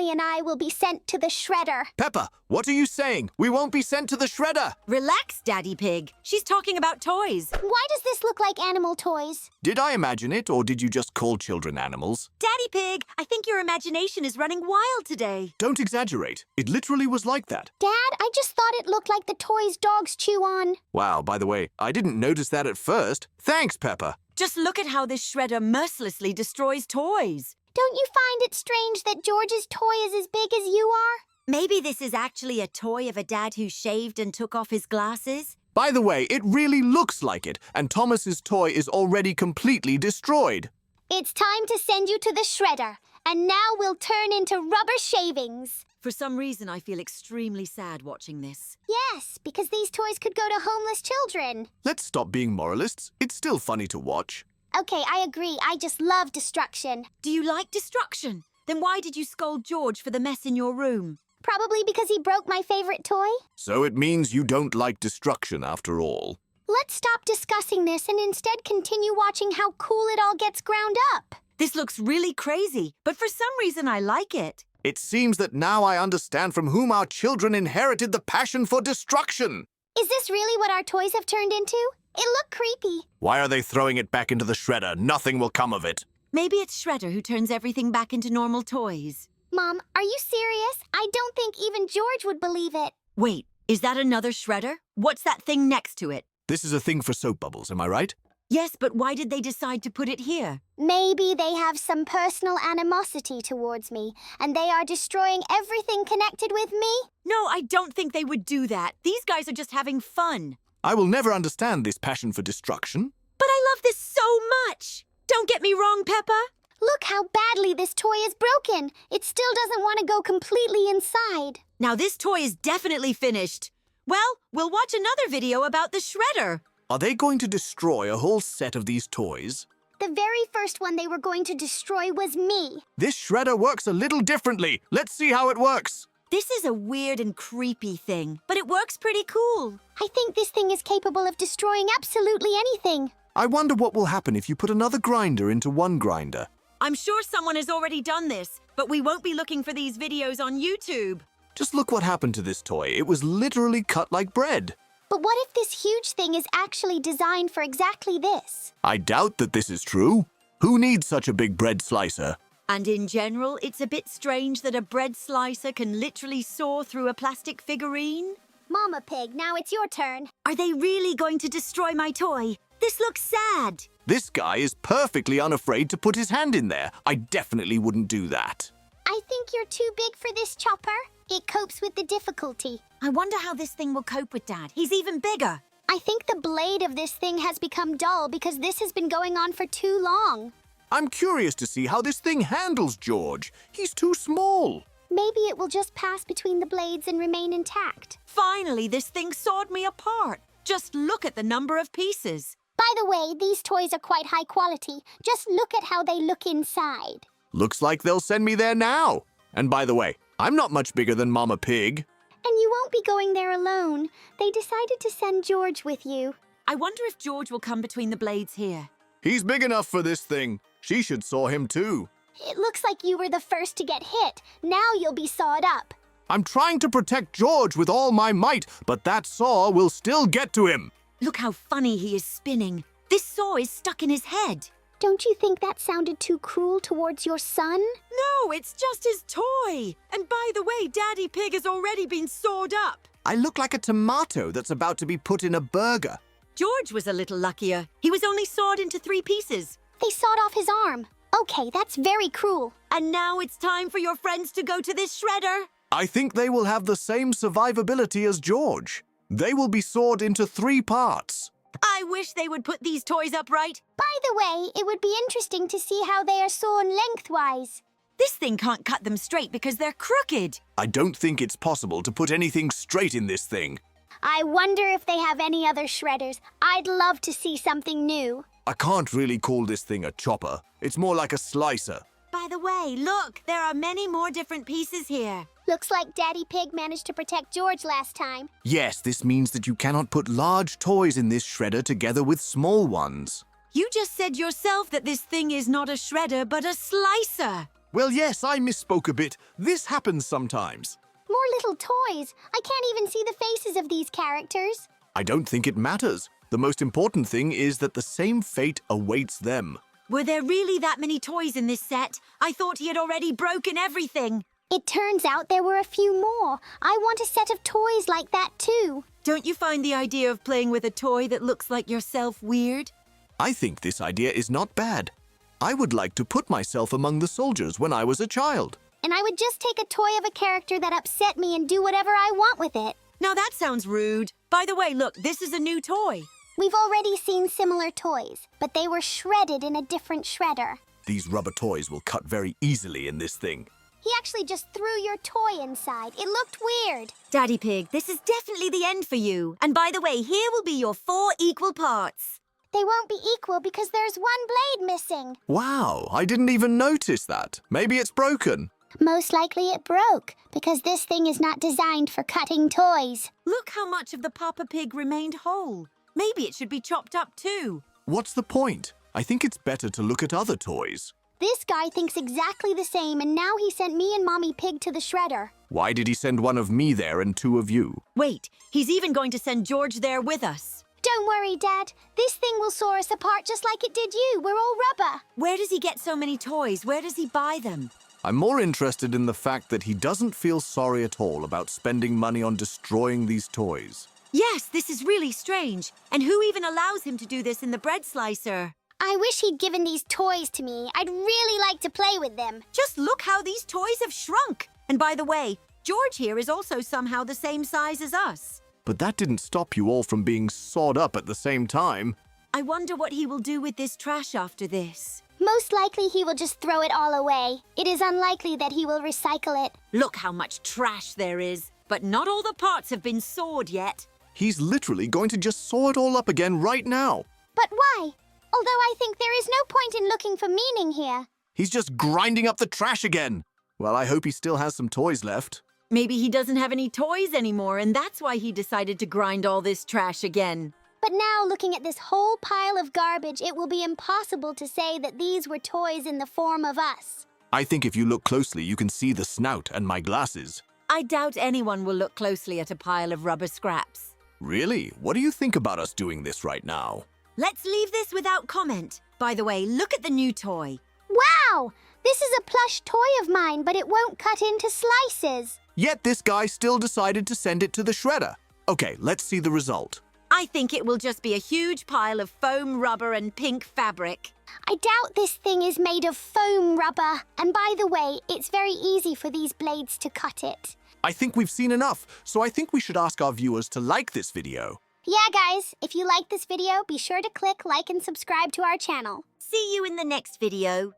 Mommy and I will be sent to the shredder. Peppa, what are you saying? We won't be sent to the shredder. Relax, Daddy Pig. She's talking about toys. Why does this look like animal toys? Did I imagine it, or did you just call children animals? Daddy Pig, I think your imagination is running wild today. Don't exaggerate. It literally was like that. Dad, I just thought it looked like the toys dogs chew on. Wow, by the way, I didn't notice that at first. Thanks, Peppa. Just look at how this shredder mercilessly destroys toys. Don't you find it strange that George's toy is as big as you are? Maybe this is actually a toy of a dad who shaved and took off his glasses? By the way, it really looks like it, and Thomas's toy is already completely destroyed. It's time to send you to the shredder, and now we'll turn into rubber shavings. For some reason, I feel extremely sad watching this. Yes, because these toys could go to homeless children. Let's stop being moralists. It's still funny to watch. Okay, I agree. I just love destruction. Do you like destruction? Then why did you scold George for the mess in your room? Probably because he broke my favorite toy. So it means you don't like destruction after all. Let's stop discussing this and instead continue watching how cool it all gets ground up. This looks really crazy, but for some reason I like it. It seems that now I understand from whom our children inherited the passion for destruction. Is this really what our toys have turned into? It looked creepy. Why are they throwing it back into the shredder? Nothing will come of it. Maybe it's Shredder who turns everything back into normal toys. Mom, are you serious? I don't think even George would believe it. Wait, is that another Shredder? What's that thing next to it? This is a thing for soap bubbles, am I right? Yes, but why did they decide to put it here? Maybe they have some personal animosity towards me, and they are destroying everything connected with me? No, I don't think they would do that. These guys are just having fun. I will never understand this passion for destruction. But I love this so much. Don't get me wrong, Peppa. Look how badly this toy is broken. It still doesn't want to go completely inside. Now this toy is definitely finished. Well, we'll watch another video about the Shredder. Are they going to destroy a whole set of these toys? The very first one they were going to destroy was me. This shredder works a little differently. Let's see how it works. This is a weird and creepy thing, but it works pretty cool. I think this thing is capable of destroying absolutely anything. I wonder what will happen if you put another grinder into one grinder. I'm sure someone has already done this, but we won't be looking for these videos on YouTube. Just look what happened to this toy. It was literally cut like bread. But what if this huge thing is actually designed for exactly this? I doubt that this is true. Who needs such a big bread slicer? And in general, it's a bit strange that a bread slicer can literally saw through a plastic figurine. Mama Pig, now it's your turn. Are they really going to destroy my toy? This looks sad. This guy is perfectly unafraid to put his hand in there. I definitely wouldn't do that. I think you're too big for this chopper. It copes with the difficulty. I wonder how this thing will cope with Dad. He's even bigger. I think the blade of this thing has become dull because this has been going on for too long. I'm curious to see how this thing handles George. He's too small. Maybe it will just pass between the blades and remain intact. Finally, this thing sawed me apart. Just look at the number of pieces. By the way, these toys are quite high quality. Just look at how they look inside. Looks like they'll send me there now. And by the way, I'm not much bigger than Mama Pig. And you won't be going there alone. They decided to send George with you. I wonder if George will come between the blades here. He's big enough for this thing. She should saw him too. It looks like you were the first to get hit. Now you'll be sawed up. I'm trying to protect George with all my might, but that saw will still get to him. Look how funny he is spinning. This saw is stuck in his head. Don't you think that sounded too cruel towards your son? No, it's just his toy. And by the way, Daddy Pig has already been sawed up. I look like a tomato that's about to be put in a burger. George was a little luckier. He was only sawed into 3 pieces. They sawed off his arm. Okay, that's very cruel. And now it's time for your friends to go to this shredder. I think they will have the same survivability as George. They will be sawed into 3 parts. I wish they would put these toys upright. By the way, it would be interesting to see how they are sawn lengthwise. This thing can't cut them straight because they're crooked. I don't think it's possible to put anything straight in this thing. I wonder if they have any other shredders. I'd love to see something new. I can't really call this thing a chopper. It's more like a slicer. By the way, look, there are many more different pieces here. Looks like Daddy Pig managed to protect George last time. Yes, this means that you cannot put large toys in this shredder together with small ones. You just said yourself that this thing is not a shredder, but a slicer. Well, yes, I misspoke a bit. This happens sometimes. More little toys. I can't even see the faces of these characters. I don't think it matters. The most important thing is that the same fate awaits them. Were there really that many toys in this set? I thought he had already broken everything. It turns out there were a few more. I want a set of toys like that too. Don't you find the idea of playing with a toy that looks like yourself weird? I think this idea is not bad. I would like to put myself among the soldiers when I was a child. And I would just take a toy of a character that upset me and do whatever I want with it. Now that sounds rude. By the way, look, this is a new toy. We've already seen similar toys, but they were shredded in a different shredder. These rubber toys will cut very easily in this thing. He actually just threw your toy inside. It looked weird. Daddy Pig, this is definitely the end for you. And by the way, here will be your 4 equal parts. They won't be equal because there's one blade missing. Wow, I didn't even notice that. Maybe it's broken. Most likely it broke because this thing is not designed for cutting toys. Look how much of the Papa Pig remained whole. Maybe it should be chopped up too. What's the point? I think it's better to look at other toys. This guy thinks exactly the same, and now he sent me and Mommy Pig to the shredder. Why did he send one of me there and 2 of you? Wait, he's even going to send George there with us. Don't worry, Dad. This thing will saw us apart just like it did you. We're all rubber. Where does he get so many toys? Where does he buy them? I'm more interested in the fact that he doesn't feel sorry at all about spending money on destroying these toys. Yes, this is really strange. And who even allows him to do this in the bread slicer? I wish he'd given these toys to me. I'd really like to play with them. Just look how these toys have shrunk. And by the way, George here is also somehow the same size as us. But that didn't stop you all from being sawed up at the same time. I wonder what he will do with this trash after this. Most likely he will just throw it all away. It is unlikely that he will recycle it. Look how much trash there is. But not all the parts have been sawed yet. He's literally going to just saw it all up again right now. But why? Although I think there is no point in looking for meaning here. He's just grinding up the trash again. Well, I hope he still has some toys left. Maybe he doesn't have any toys anymore, and that's why he decided to grind all this trash again. But now, looking at this whole pile of garbage, it will be impossible to say that these were toys in the form of us. I think if you look closely, you can see the snout and my glasses. I doubt anyone will look closely at a pile of rubber scraps. Really? What do you think about us doing this right now? Let's leave this without comment. By the way, look at the new toy. Wow! This is a plush toy of mine, but it won't cut into slices. Yet this guy still decided to send it to the shredder. Okay, let's see the result. I think it will just be a huge pile of foam rubber and pink fabric. I doubt this thing is made of foam rubber. And by the way, it's very easy for these blades to cut it. I think we've seen enough, so I think we should ask our viewers to like this video. Yeah, guys, if you like this video, be sure to click like and subscribe to our channel. See you in the next video.